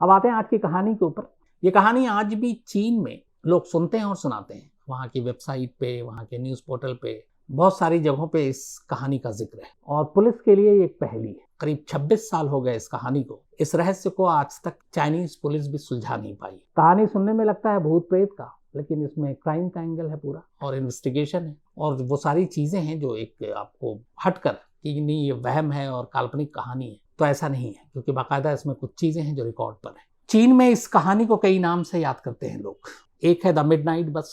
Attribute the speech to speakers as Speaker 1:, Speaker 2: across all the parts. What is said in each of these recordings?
Speaker 1: अब आते हैं आज की कहानी के ऊपर। ये कहानी आज भी चीन में लोग सुनते हैं और सुनाते हैं। वहाँ की वेबसाइट पे, वहाँ के न्यूज़ पोर्टल पे, बहुत सारी जगहों पे इस कहानी का जिक्र है और पुलिस के लिए ये एक पहेली है। करीब 26 साल हो गए इस कहानी को। इस रहस्य को आज तक चाइनीज पुलिस भी सुलझा नहीं पाई। कहानी सुनने में लगता है भूत प्रेत का, लेकिन इसमें क्राइम का एंगल है पूरा और इन्वेस्टिगेशन है और वो सारी चीजें हैं जो एक आपको हटकर कि नहीं ये वहम है और काल्पनिक कहानी है, तो ऐसा नहीं है, क्योंकि बाकायदा इसमें कुछ चीजें हैं जो रिकॉर्ड पर है। चीन में इस कहानी को कई नाम से याद करते हैं लोग। एक है द मिडनाइट बस,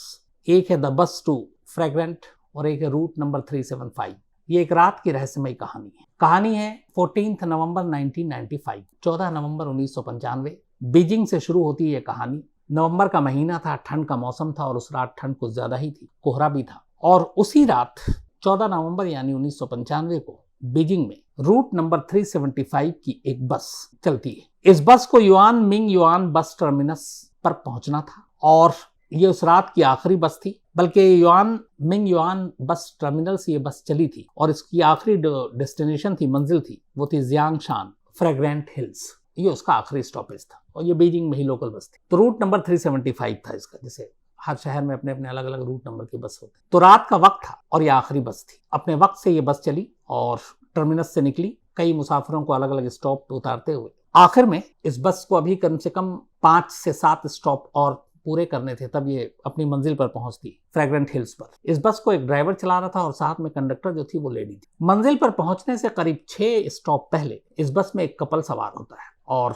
Speaker 1: एक है द बस टू फ्रेग्रेंट और एक है रूट नंबर 375। ये एक रात की रहस्यमय कहानी है 14 नवंबर 1995, 14 नवंबर 1995। बीजिंग से शुरू होती है ये कहानी। नवंबर का महीना था, ठंड का मौसम था और उस रात ठंड कुछ ज्यादा ही थी, कोहरा भी था। और उसी रात 14 नवंबर यानी 1995 को बीजिंग में रूट नंबर 375 की एक बस चलती है। इस बस को yuan Ming yuan bus terminus पर पहुंचना था और ये उस रात की आखिरी बस थी। बल्कि yuan Ming yuan bus terminal से ये बस चली थी और इसकी आखिरी डेस्टिनेशन थी, मंजिल थी, वो थी जियांगशान फ्रेग्रेंट हिल्स। ये उसका आखिरी स्टॉपेज था और ये बीजिंग में ही लोकल बस थी। तो रूट नंबर 375 था इसका, जैसे हर शहर में अपने अपने अलग अलग रूट नंबर की बस होती। तो रात का वक्त था और ये आखिरी बस थी। अपने वक्त से ये बस चली और टर्मिनस से निकली, कई मुसाफिरों को अलग अलग स्टॉप पे उतारते हुए। आखिर में इस बस को अभी कम से कम 5 से 7 स्टॉप और पूरे करने थे, तब ये अपनी मंजिल पर पहुंचती, फ्रेग्रेंट हिल्स पर। इस बस को एक ड्राइवर चला रहा था और साथ में कंडक्टर जो थी वो लेडी थी। मंजिल पर पहुंचने से करीब 6 स्टॉप पहले इस बस में एक कपल सवार होता है और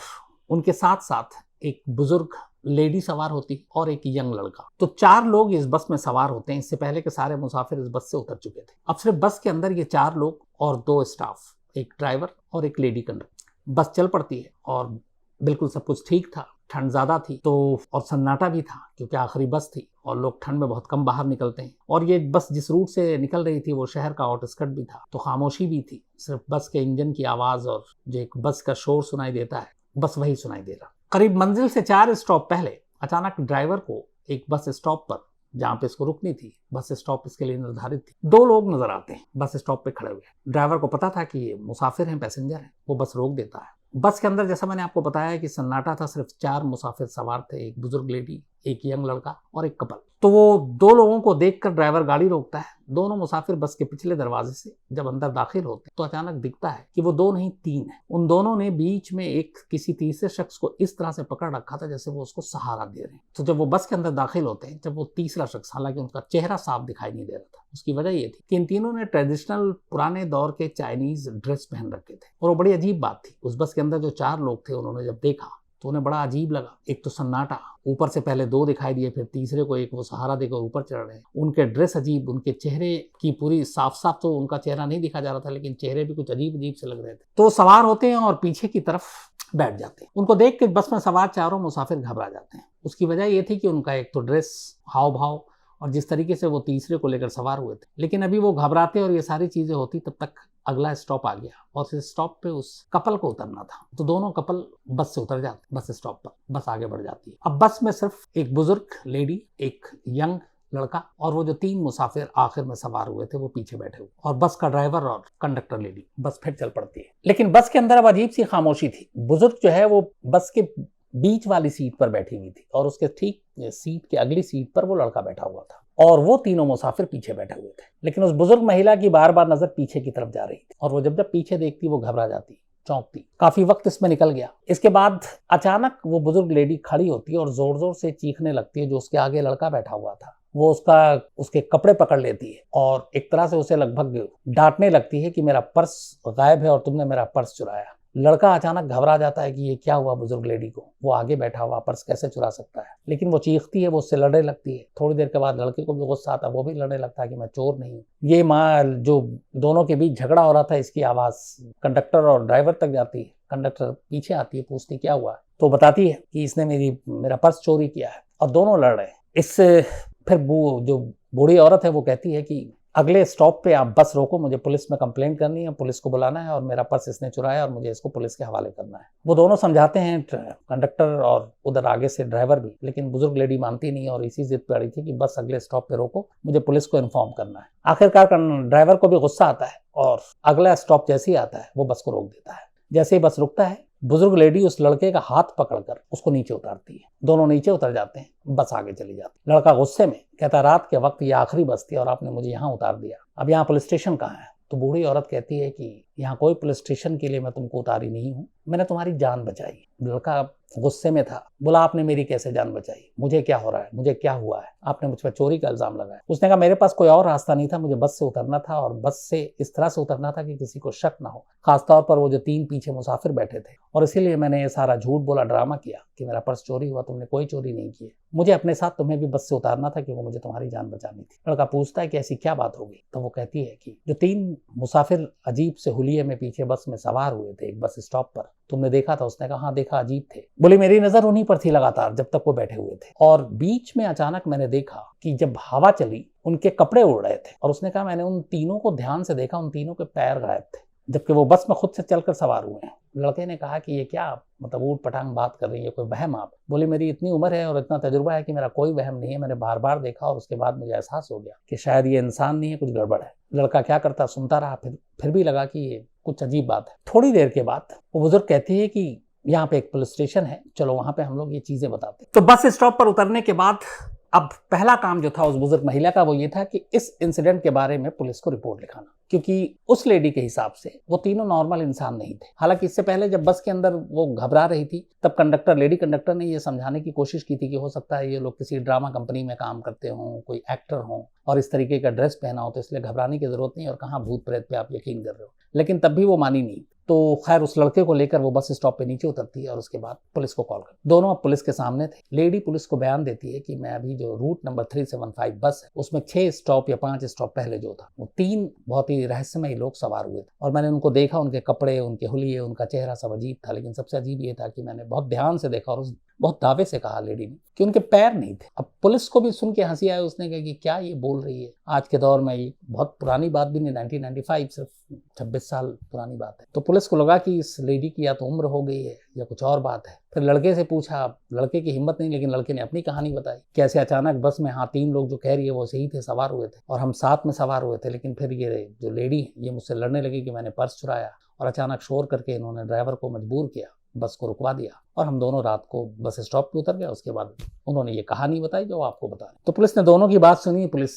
Speaker 1: उनके साथ साथ एक बुजुर्ग लेडी सवार होती है और एक यंग लड़का। तो 4 लोग इस बस में सवार होते हैं। इससे पहले के सारे मुसाफिर इस बस से उतर चुके थे। अब सिर्फ बस के अंदर ये 4 लोग और 2 स्टाफ, एक ड्राइवर और एक लेडी कंडक्टर। बस चल पड़ती है और बिल्कुल सब कुछ ठीक था। ठंड ज्यादा थी तो और सन्नाटा भी था, क्योंकि आखिरी बस थी और लोग ठंड में बहुत कम बाहर निकलते हैं। और ये बस जिस रूट से निकल रही थी वो शहर का आउटस्कर्ट भी था, तो खामोशी भी थी। सिर्फ बस के इंजन की आवाज और जो एक बस का शोर सुनाई देता है, बस वही सुनाई दे रहा। करीब मंजिल से 4 स्टॉप पहले अचानक ड्राइवर को एक बस स्टॉप पर, जहाँ पे इसको रुकनी थी, बस स्टॉप इसके लिए निर्धारित थी, 2 लोग नजर आते हैं बस स्टॉप पे खड़े हुए। ड्राइवर को पता था कि ये मुसाफिर हैं, पैसेंजर हैं, वो बस रोक देता है। बस के अंदर जैसा मैंने आपको बताया कि सन्नाटा था, सिर्फ 4 मुसाफिर सवार थे, एक बुजुर्ग लेडी, एक यंग लड़का और एक कपल। तो वो 2 लोगों को देखकर ड्राइवर गाड़ी रोकता है। दोनों मुसाफिर बस के पिछले दरवाजे से जब अंदर दाखिल होते हैं तो अचानक दिखता है कि वो 2 नहीं 3 है। उन दोनों ने बीच में एक किसी तीसरे शख्स को इस तरह से पकड़ रखा था जैसे वो उसको सहारा दे रहे हैं। तो जब वो बस के अंदर दाखिल होते हैं, जब वो तीसरा शख्स, हालांकि उनका चेहरा साफ दिखाई नहीं दे रहा था, उसकी वजह ये थी कि इन तीनों ने ट्रेडिशनल पुराने दौर के चाइनीज ड्रेस पहन रखे थे। और वो बड़ी अजीब बात थी। उस बस के अंदर जो 4 लोग थे, उन्होंने जब देखा तो उन्हें बड़ा अजीब लगा। एक तो सन्नाटा, ऊपर से पहले 2 दिखाई दिए, फिर तीसरे को एक वो सहारा देकर ऊपर चढ़ रहे हैं। उनके ड्रेस अजीब, उनके चेहरे की पूरी साफ साफ तो उनका चेहरा नहीं दिखा जा रहा था, लेकिन चेहरे भी कुछ अजीब अजीब से लग रहे थे। तो सवार होते हैं और पीछे की तरफ बैठ जाते हैं। उनको देख के बस में सवार 4 मुसाफिर घबरा जाते हैं। उसकी वजह ये थी कि उनका एक तो ड्रेस, हाव भाव और जिस तरीके से वो तीसरे को लेकर सवार हुए थे। लेकिन अभी वो घबराते और ये सारी चीजें होती, तब तक अगला स्टॉप आ गया और इस स्टॉप पे उस कपल को उतरना था। तो दोनों कपल बस से उतर जाते, बस स्टॉप पर। बस आगे बढ़ जाती है। अब बस में सिर्फ एक बुजुर्ग लेडी, एक यंग लड़का और वो जो 3 मुसाफिर आखिर में सवार हुए थे वो पीछे बैठे हुए, और बस का ड्राइवर और कंडक्टर लेडी। बस फिर चल पड़ती है। लेकिन बस के अंदर अब अजीब सी खामोशी थी। बुजुर्ग जो है वो बस के बीच वाली सीट पर बैठी हुई थी और उसके ठीक सीट के अगली सीट पर वो लड़का बैठा हुआ था और वो तीनों मुसाफिर पीछे बैठे हुए थे। लेकिन उस बुजुर्ग महिला की बार बार नजर पीछे की तरफ जा रही थी और वो जब जब पीछे देखती वो घबरा जाती, चौंकती। काफी वक्त इसमें निकल गया। इसके बाद अचानक वो बुजुर्ग लेडी खड़ी होती है और जोर जोर से चीखने लगती है। जो उसके आगे लड़का बैठा हुआ था वो उसके कपड़े पकड़ लेती है और एक तरह से उसे लगभग डांटने लगती है कि मेरा पर्स गायब है और तुमने मेरा पर्स चुराया। लड़का अचानक घबरा जाता है कि ये क्या हुआ बुजुर्ग लेडी को, वो आगे बैठा हुआ पर्स कैसे चुरा सकता है। लेकिन वो चीखती है, वो उससे लड़ने लगती है। थोड़ी देर के बाद लड़के को भी गुस्सा आता है, वो भी लड़ने लगता है कि मैं चोर नहीं। ये माँ जो दोनों के बीच झगड़ा हो रहा था, इसकी आवाज कंडक्टर और ड्राइवर तक जाती है। कंडक्टर पीछे आती है, पूछती क्या हुआ, तो बताती है कि इसने मेरा पर्स चोरी किया है और दोनों लड़ रहे हैं। इससे फिर वो जो बूढ़ी औरत है वो कहती है कि अगले स्टॉप पे आप बस रोको, मुझे पुलिस में कंप्लेंट करनी है, पुलिस को बुलाना है और मेरा पर्स इसने चुराया और मुझे इसको पुलिस के हवाले करना है। वो दोनों समझाते हैं, कंडक्टर और उधर आगे से ड्राइवर भी, लेकिन बुजुर्ग लेडी मानती नहीं और इसी जिद पे अड़ी थी कि बस अगले स्टॉप पे रोको, मुझे पुलिस को इन्फॉर्म करना है। आखिरकार ड्राइवर को भी गुस्सा आता है और अगला स्टॉप जैसे ही आता है वो बस को रोक देता है। जैसे ही बस रुकता है बुजुर्ग लेडी उस लड़के का हाथ पकड़कर उसको नीचे उतारती है। दोनों नीचे उतर जाते हैं, बस आगे चली जाती है। लड़का गुस्से में कहता है रात के वक्त ये आखिरी बस थी और आपने मुझे यहाँ उतार दिया, अब यहाँ पुलिस स्टेशन कहाँ है? तो बूढ़ी औरत कहती है कि यहाँ कोई पुलिस स्टेशन के लिए मैं तुमको उतारी नहीं हूँ, मैंने तुम्हारी जान बचाई। लड़का गुस्से में था, बोला आपने मेरी कैसे जान बचाई? मुझे क्या हो रहा है? मुझे क्या हुआ है? आपने मुझ पर चोरी का इल्जाम लगाया। उसने कहा मेरे पास कोई और रास्ता नहीं था, मुझे बस से उतरना था और बस से इस तरह से उतरना था कि किसी को शक ना हो, खासतौर पर वो जो 3 पीछे मुसाफिर बैठे थे, और इसीलिए मैंने ये सारा झूठ बोला, ड्रामा किया कि मेरा पर्स चोरी हुआ। तुमने कोई चोरी नहीं की है, मुझे अपने साथ तुम्हें भी बस से उतारना था क्योंकि मुझे तुम्हारी जान बचानी थी। लड़का पूछता है कि ऐसी क्या बात हो गई? तो वो कहती है कि जो 3 मुसाफिर अजीब से हुलिये में पीछे बस में सवार हुए थे एक बस स्टॉप पर, तुमने देखा था? उसने कहा हाँ देखा, अजीब थे। बोली मेरी नजर उन्हीं पर थी लगातार जब तक वो बैठे हुए थे, और बीच में अचानक मैंने देखा कि जब हवा चली उनके कपड़े उड़ रहे थे। और उसने कहा मैंने उन तीनों को ध्यान से देखा, उन तीनों के पैर गायब थे, जबकि वो बस में खुद से चलकर सवार हुए हैं। लड़के ने कहा कि ये क्या मतलब ऊट पटांग बात कर रही है, कोई वहम आप? बोली मेरी इतनी उम्र है और इतना तजुर्बा है कि मेरा कोई वहम नहीं है, मैंने बार बार देखा और उसके बाद मुझे एहसास हो गया कि शायद ये इंसान नहीं है, कुछ गड़बड़ है। लड़का क्या करता, सुनता रहा, फिर भी लगा कि ये कुछ अजीब बात है। थोड़ी देर के बाद वो बुजुर्ग कहती है कि यहाँ पे एक पुलिस स्टेशन है, चलो वहां पे हम लोग ये चीजें बताते हैं। तो बस स्टॉप पर उतरने के बाद अब पहला काम जो था उस बुजुर्ग महिला का वो ये था कि इस इंसिडेंट के बारे में पुलिस को रिपोर्ट लिखाना, क्योंकि उस लेडी के हिसाब से वो तीनों नॉर्मल इंसान नहीं थे। हालांकि इससे पहले जब बस के अंदर वो घबरा रही थी तब लेडी कंडक्टर ने ये समझाने की कोशिश की थी कि हो सकता है ये लोग किसी ड्रामा कंपनी में काम करते हों, कोई एक्टर हों और इस तरीके का ड्रेस पहना हो, तो इसलिए घबराने की जरूरत नहीं और कहाँ भूत प्रेत पे आप यकीन कर रहे हो। लेकिन तब भी वो मानी नहीं। तो खैर उस लड़के को लेकर वो बस स्टॉप पे नीचे उतरती है और उसके बाद पुलिस को कॉल कर, दोनों अब पुलिस के सामने थे। लेडी पुलिस को बयान देती है कि मैं अभी जो रूट नंबर 375 बस है उसमें 6 स्टॉप या 5 स्टॉप पहले जो था वो 3 बहुत ही रहस्यमयी लोग सवार हुए थे और मैंने उनको देखा, उनके कपड़े, उनके हुलिये, उनका चेहरा सब अजीब था। लेकिन सबसे अजीब ये था कि मैंने बहुत ध्यान से देखा और बहुत दावे से कहा लेडी ने कि उनके पैर नहीं थे। अब पुलिस को भी सुन के हंसी आया, उसने कहा कि क्या ये बोल रही है? आज के दौर में ये बहुत पुरानी बात भी नहीं, 1995 सिर्फ 26 साल पुरानी बात है। तो पुलिस को लगा कि इस लेडी की या तो उम्र हो गई है या कुछ और बात है। फिर लड़के से पूछा, लड़के की हिम्मत नहीं, लेकिन लड़के ने अपनी कहानी बताई। कैसे अचानक बस में हाँ 3 लोग जो कह रही है वो सही थे, सवार हुए थे और हम साथ में सवार हुए थे, लेकिन फिर ये जो लेडी ये मुझसे लड़ने लगी कि मैंने पर्स चुराया और अचानक शोर करके इन्होंने ड्राइवर को मजबूर किया, बस को रुकवा दिया और हम दोनों रात को बस स्टॉप पे उतर गए। उसके बाद उन्होंने ये कहानी बताई जो आपको बता रहे। तो पुलिस ने दोनों की बात सुनी। पुलिस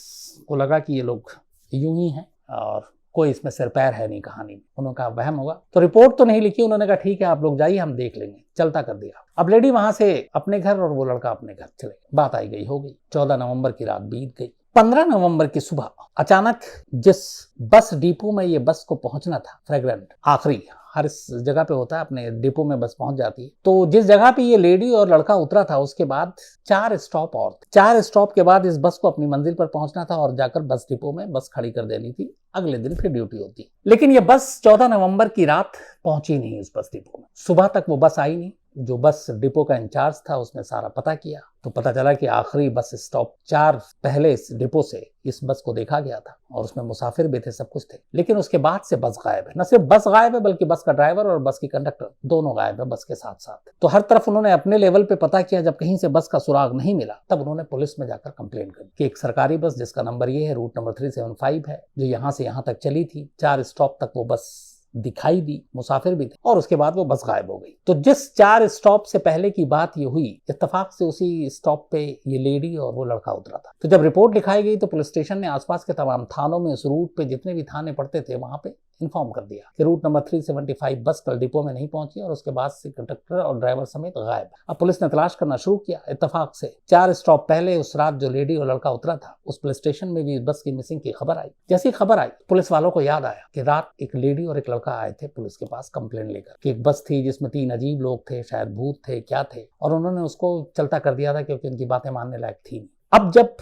Speaker 1: को लगा कि ये लोग यूं ही हैं और कोई इसमें सिर पैर है नहीं कहानी में, उन्होंने कहा वहम होगा। तो रिपोर्ट तो नहीं लिखी, उन्होंने कहा ठीक है आप लोग जाइए, हम देख लेंगे, चलता कर दिया। अब लेडी वहां से अपने घर और वो लड़का अपने घर चले। बात आई गई हो गई। 14 नवंबर की रात बीत गई। 15 नवंबर की सुबह अचानक जिस बस डिपो में ये बस को पहुंचना था, फ्रेग्रेंट आखिरी हर इस जगह पे होता है, अपने डिपो में बस पहुंच जाती है। तो जिस जगह पे ये लेडी और लड़का उतरा था उसके बाद 4 स्टॉप और थे। 4 स्टॉप के बाद इस बस को अपनी मंजिल पर पहुंचना था और जाकर बस डिपो में बस खड़ी कर देनी थी, अगले दिन फिर ड्यूटी होती। लेकिन ये बस 14 नवंबर की रात पहुंची नहीं उस बस डिपो में। सुबह तक वो बस आई नहीं। जो बस डिपो का इंचार्ज था उसने सारा पता किया तो पता चला कि आखिरी बस स्टॉप 4 पहले इस डिपो से इस बस को देखा गया था और उसमें मुसाफिर भी थे, सब कुछ थे। लेकिन उसके बाद से बस गायब है। न सिर्फ बस गायब है बल्कि बस का ड्राइवर और बस की कंडक्टर दोनों गायब है बस के साथ साथ। तो हर तरफ उन्होंने अपने लेवल पे पता किया। जब कहीं से बस का सुराग नहीं मिला तब उन्होंने पुलिस में जाकर कंप्लेंट की कि एक सरकारी बस जिसका नंबर ये है, रूट नंबर 375 है, जो यहाँ से यहाँ तक चली थी, 4 स्टॉप तक वो बस दिखाई दी, मुसाफिर भी थे और उसके बाद वो बस गायब हो गई। तो जिस 4 स्टॉप से पहले की बात ये हुई, इत्तेफाक से उसी स्टॉप पे ये लेडी और वो लड़का उतरा था। तो जब रिपोर्ट लिखाई गई तो पुलिस स्टेशन ने आसपास के तमाम थानों में उस रूट पे जितने भी थाने पड़ते थे वहां पे इन्फॉर्म कर दिया कि रूट नंबर 375 बस कल डिपो में नहीं पहुंची और उसके बाद से कंडक्टर और ड्राइवर समेत गायब। अब पुलिस ने तलाश करना शुरू किया। इत्तेफाक से 4 स्टॉप पहले उस रात जो लेडी और लड़का उतरा था उस पुलिस स्टेशन में भी बस की मिसिंग की खबर आई। जैसी खबर आई पुलिस वालों को याद आया कि रात एक लेडी और एक लड़का आए थे पुलिस के पास कंप्लेंट लेकर कि एक बस थी जिसमें 3 अजीब लोग थे, शायद भूत थे, क्या थे, और उन्होंने उसको चलता कर दिया था क्योंकि उनकी बातें मानने लायक थी। अब जब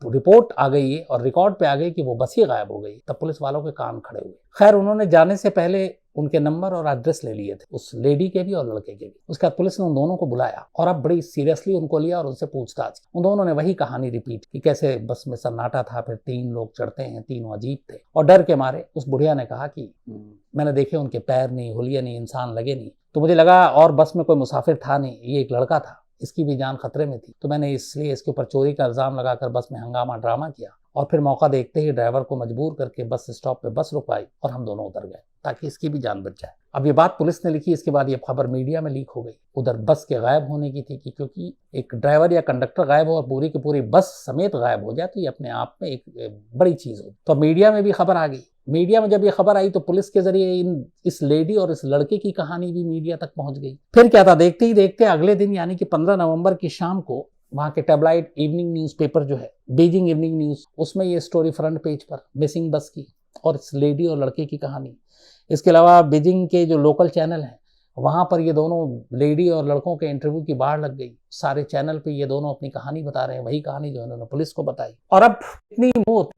Speaker 1: रिपोर्ट आ गई और रिकॉर्ड पे आ गई कि वो बस ही गायब हो गई तब पुलिस वालों के कान खड़े हुए। खैर उन्होंने जाने से पहले उनके नंबर और एड्रेस ले लिए थे, उस लेडी के भी और लड़के के भी। उसके बाद पुलिस ने उन दोनों को बुलाया और अब बड़ी सीरियसली उनको लिया और उनसे पूछताछ। उन दोनों ने वही कहानी रिपीट कि कैसे बस में सन्नाटा था, फिर 3 लोग चढ़ते हैं, तीनों अजीब थे, और डर के मारे उस बुढ़िया ने कहा कि मैंने देखे उनके पैर नहीं, हुलिया नहीं, इंसान लगे नहीं, तो मुझे लगा और बस में कोई मुसाफिर था नहीं, ये एक लड़का था, इसकी भी जान खतरे में थी, तो मैंने इसलिए इसके ऊपर चोरी का इल्जाम लगाकर बस में हंगामा ड्रामा किया और फिर मौका देखते ही ड्राइवर को मजबूर करके बस स्टॉप पे बस रुकवाई और हम दोनों उतर गए ताकि इसकी भी जान बच जाए। अब ये बात पुलिस ने लिखी, इसके बाद ये खबर मीडिया में लीक हो गई। उधर बस के गायब होने की थी कि क्योंकि एक ड्राइवर या कंडक्टर गायब हो और पूरी की पूरी बस समेत गायब हो जाए तो ये अपने आप में एक बड़ी चीज हो। तो मीडिया में भी खबर आ गई। मीडिया में जब ये खबर आई तो पुलिस के जरिए इस लेडी और इस लड़के की कहानी भी मीडिया तक पहुंच गई। फिर क्या था, देखते ही देखते अगले दिन यानी कि 15 नवंबर की शाम को वहां के टैबलॉइड इवनिंग न्यूज़पेपर जो है बीजिंग इवनिंग न्यूज, उसमें ये स्टोरी फ्रंट पेज पर मिसिंग बस की और इस लेडी और लड़के की कहानी। इसके अलावा बीजिंग के जो लोकल चैनल हैं वहां पर ये दोनों लेडी और लड़कों के इंटरव्यू की बाढ़ लग गई। सारे चैनल पे ये दोनों अपनी कहानी बता रहे हैं, वही कहानी जो इन्होंने पुलिस को बताई। और अब इतनी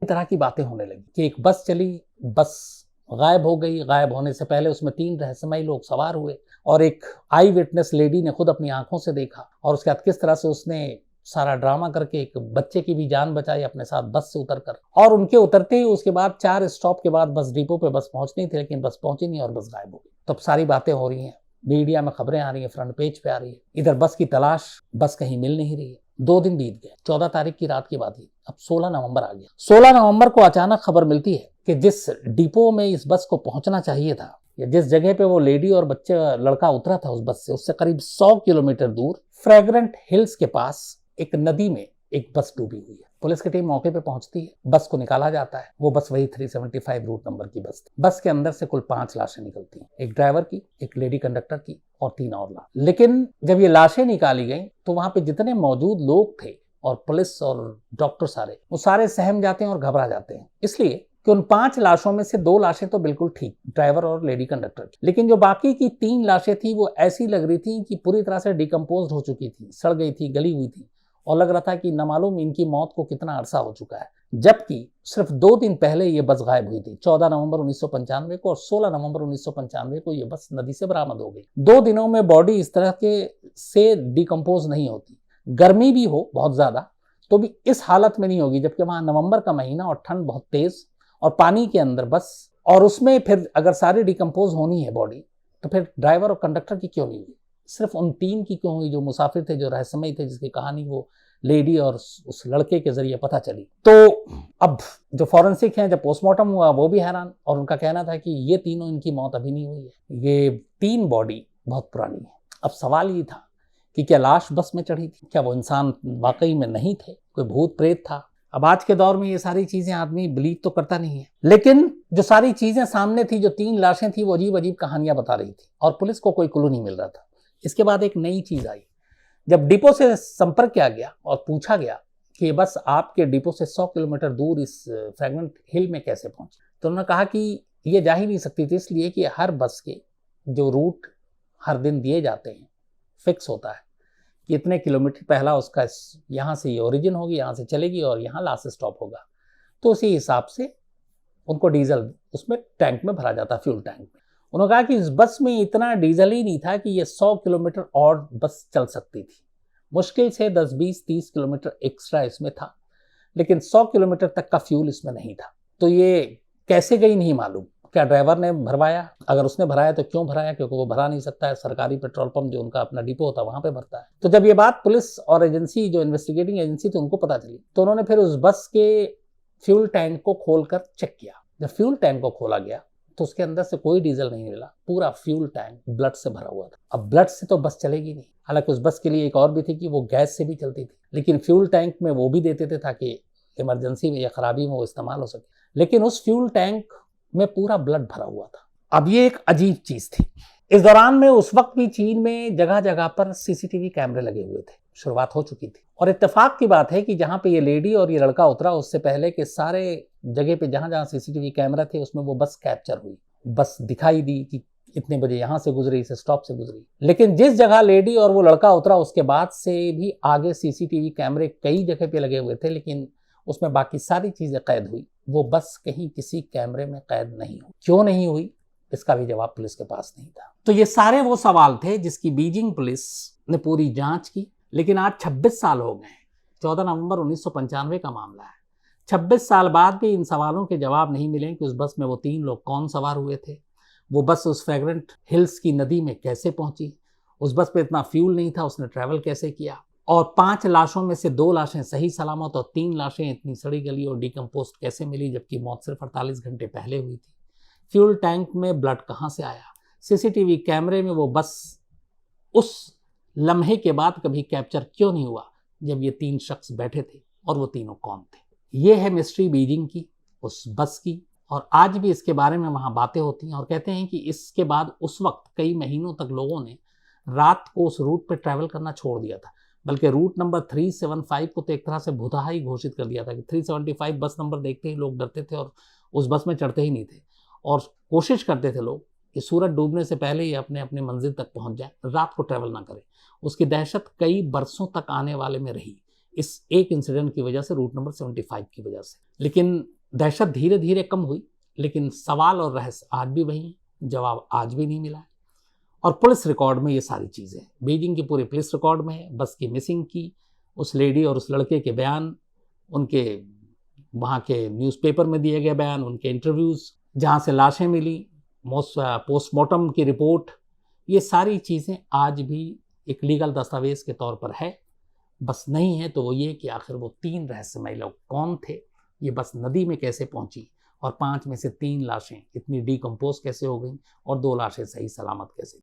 Speaker 1: तरह की बातें होने लगी कि एक बस चली, बस गायब हो गई। गायब होने से पहले उसमें 3 रहस्यमयी लोग सवार हुए और एक आई विटनेस लेडी ने खुद अपनी आंखों से देखा और उसके बाद किस तरह से उसने सारा ड्रामा करके एक बच्चे की भी जान बचाई अपने साथ बस से उतरकर। और उनके उतरते ही उसके बाद 4 स्टॉप के बाद बस डिपो पे बस पहुंचनी थी, लेकिन बस पहुंची नहीं और बस गायब हो गई। तब सारी बातें हो रही हैं, मीडिया में खबरें आ रही हैं, फ्रंट पेज पे आ रही है। इधर बस की तलाश, बस कहीं मिल नहीं रही है। 2 दिन बीत गए, 14 तारीख की रात की बात ही, अब 16 नवंबर आ गया। 16 नवंबर को अचानक खबर मिलती है कि जिस डिपो में इस बस को पहुंचना चाहिए था या जिस जगह पे वो लेडी और बच्चा लड़का उतरा था उस बस से, उससे करीब 100 किलोमीटर दूर फ्रैग्रेंट हिल्स के पास एक नदी में एक बस डूबी हुई है। पुलिस की टीम मौके पे पहुंचती है, बस को निकाला जाता है। वो बस वही 375 रूट नंबर की बस थी। बस के अंदर से कुल 5 लाशें निकलती हैं, एक ड्राइवर की, एक लेडी कंडक्टर की और 3 और लाश। लेकिन जब ये लाशें निकाली गई तो वहां पे जितने मौजूद लोग थे और पुलिस और डॉक्टर सारे, वो सारे सहम जाते हैं और घबरा जाते हैं, इसलिए कि उन 5 लाशों में से 2 लाशें तो बिल्कुल ठीक, ड्राइवर और लेडी कंडक्टर की, लेकिन जो बाकी की 3 लाशें थी वो ऐसी लग रही थी कि पूरी तरह से डिकम्पोज हो चुकी थी, सड़ गई थी, गली हुई थी और लग रहा था कि न मालूम इनकी मौत को कितना अरसा हो चुका है। जबकि सिर्फ 2 दिन पहले ये बस गायब हुई थी, 14 नवंबर 1995 को, और 16 नवंबर 1995 को ये बस नदी से बरामद हो गई। 2 दिनों में बॉडी इस तरह के से डिकम्पोज नहीं होती। गर्मी भी हो बहुत ज्यादा तो भी इस हालत में नहीं होगी, जबकि वहां नवंबर का महीना और ठंड बहुत तेज और पानी के अंदर बस, और उसमें फिर अगर सारी डिकम्पोज होनी है बॉडी तो फिर ड्राइवर और कंडक्टर की क्यों नहीं हुई, सिर्फ उन 3 की क्यों हुई जो मुसाफिर थे, जो रहस्यमयी थे, जिसकी कहानी वो लेडी और उस लड़के के जरिए पता चली। तो अब जो फॉरेंसिक हैं, जब पोस्टमार्टम हुआ वो भी हैरान, और उनका कहना था कि ये तीनों, इनकी मौत अभी नहीं हुई है, ये 3 बॉडी बहुत पुरानी है। अब सवाल ये था कि क्या लाश बस में चढ़ी थी, क्या वो इंसान वाकई में नहीं थे, कोई भूत प्रेत था। अब आज के दौर में ये सारी चीजें आदमी बिलीव तो करता नहीं है, लेकिन जो सारी चीजें सामने थी, जो 3 लाशें थी, वो अजीब अजीब कहानियां बता रही थी और पुलिस को कोई क्लू नहीं मिल रहा था। इसके बाद एक नई चीज आई, जब डिपो से संपर्क किया गया और पूछा गया कि बस आपके डिपो से 100 किलोमीटर दूर इस फ्रैग्रेंट हिल में कैसे पहुंचे, तो उन्होंने कहा कि ये जा ही नहीं सकती थी, इसलिए कि हर बस के जो रूट हर दिन दिए जाते हैं फिक्स होता है कि इतने किलोमीटर पहला उसका यहाँ से ये ओरिजिन होगी, यहाँ से चलेगी और यहाँ लास्ट स्टॉप होगा। तो उसी हिसाब से उनको डीजल उसमें टैंक में भरा जाता, फ्यूल टैंक में। उन्होंने कहा कि इस बस में इतना डीजल ही नहीं था कि ये 100 किलोमीटर और बस चल सकती थी, मुश्किल से 10, 20, 30 किलोमीटर एक्स्ट्रा इसमें था, लेकिन 100 किलोमीटर तक का फ्यूल इसमें नहीं था। तो ये कैसे गई नहीं मालूम, क्या ड्राइवर ने भरवाया, अगर उसने भराया तो क्यों भराया, क्योंकि वो भरा नहीं सकता है, सरकारी पेट्रोल पंप जो उनका अपना डिपो होता है वहां पे भरता है। तो जब ये बात पुलिस और एजेंसी, जो इन्वेस्टिगेटिंग एजेंसी थी, उनको पता चली, तो उन्होंने फिर उस बस के फ्यूल टैंक को खोलकर चेक किया। जब फ्यूल टैंक को खोला गया तो उसके अंदर से कोई डीजल नहीं मिला, पूरा फ्यूल टैंक ब्लड से भरा हुआ था। अब ब्लड से तो बस चलेगी नहीं, हालांकि उस बस के लिए एक और भी थी कि वो गैस से भी चलती थी, लेकिन फ्यूल टैंक में वो भी देते थे ताकि इमरजेंसी में या खराबी में वो इस्तेमाल हो सके, लेकिन उस फ्यूल टैंक में पूरा ब्लड भरा हुआ था। अब ये एक अजीब चीज थी। इस दौरान में उस वक्त भी चीन में जगह जगह पर सीसीटीवी कैमरे लगे हुए थे, शुरुआत हो चुकी थी। और इत्तेफाक की बात है कि जहां पे ये लेडी और ये लड़का उतरा, उससे पहले के सारे जगह पे जहां जहां सीसीटीवी कैमरा थे उसमें वो बस कैप्चर हुई, बस दिखाई दी कि इतने बजे यहां से गुजरी, इस स्टॉप से गुजरी। लेकिन जिस जगह लेडी और वो लड़का उतरा उसके बाद से भी आगे सीसीटीवी कैमरे कई जगह पे लगे हुए थे, लेकिन उसमें बाकी सारी चीजें कैद हुई, वो बस कहीं किसी कैमरे में कैद नहीं हुई। क्यों नहीं हुई, इसका भी जवाब पुलिस के पास नहीं था। तो ये सारे वो सवाल थे जिसकी बीजिंग पुलिस ने पूरी जांच की, लेकिन आज 26 साल हो गए। 14 नवंबर 1995 का मामला है। 26 साल बाद भी इन सवालों के जवाब नहीं मिले कि उस बस में वो 3 लोग कौन सवार हुए थे, वो बस उस फ्रैग्रेंट हिल्स की नदी में कैसे पहुंची, उस बस पे इतना फ्यूल नहीं था, उसने ट्रैवल कैसे किया, और 5 लाशों में से 2 लाशें सही सलामत और 3 लाशें इतनी सड़ी गली और डिकम्पोस्ट कैसे मिली, जबकि मौत सिर्फ 48 घंटे पहले हुई थी। फ्यूल टैंक में ब्लड कहाँ से आया, सीसीटीवी कैमरे में वो बस उस लम्हे के बाद कभी कैप्चर क्यों नहीं हुआ जब ये 3 शख्स बैठे थे, और वो तीनों कौन थे। ये है मिस्ट्री बीजिंग की, उस बस की। और आज भी इसके बारे में वहाँ बातें होती हैं और कहते हैं कि इसके बाद उस वक्त कई महीनों तक लोगों ने रात को उस रूट पर ट्रैवल करना छोड़ दिया था। बल्कि रूट नंबर 375 को तो एक तरह से भुतहा ही घोषित कर दिया था कि 375 बस नंबर देखते ही लोग डरते थे और उस बस में चढ़ते ही नहीं थे, और कोशिश करते थे लोग कि सूरज डूबने से पहले ही अपने अपने मंजिल तक पहुंच जाए, रात को ट्रैवल ना करें। उसकी दहशत कई बरसों तक आने वाले में रही, इस एक इंसिडेंट की वजह से, रूट नंबर 75 की वजह से। लेकिन दहशत धीरे धीरे कम हुई, लेकिन सवाल और रहस्य आज भी वही है, जवाब आज भी नहीं मिला है। और पुलिस रिकॉर्ड में ये सारी चीज़ें, बीजिंग की पूरी पुलिस रिकॉर्ड में है। बस की मिसिंग की, उस लेडी और उस लड़के के बयान, उनके वहाँ के न्यूज़पेपर में दिए गए बयान, उनके इंटरव्यूज़, जहाँ से लाशें मिली, पोस्टमार्टम की रिपोर्ट, ये सारी चीज़ें आज भी एक लीगल दस्तावेज के तौर पर है। बस नहीं है तो वो ये कि आखिर वो 3 रहस्यमय लोग कौन थे, ये बस नदी में कैसे पहुंची, और 5 में से 3 लाशें इतनी डिकम्पोज कैसे हो गई, और 2 लाशें सही सलामत कैसे।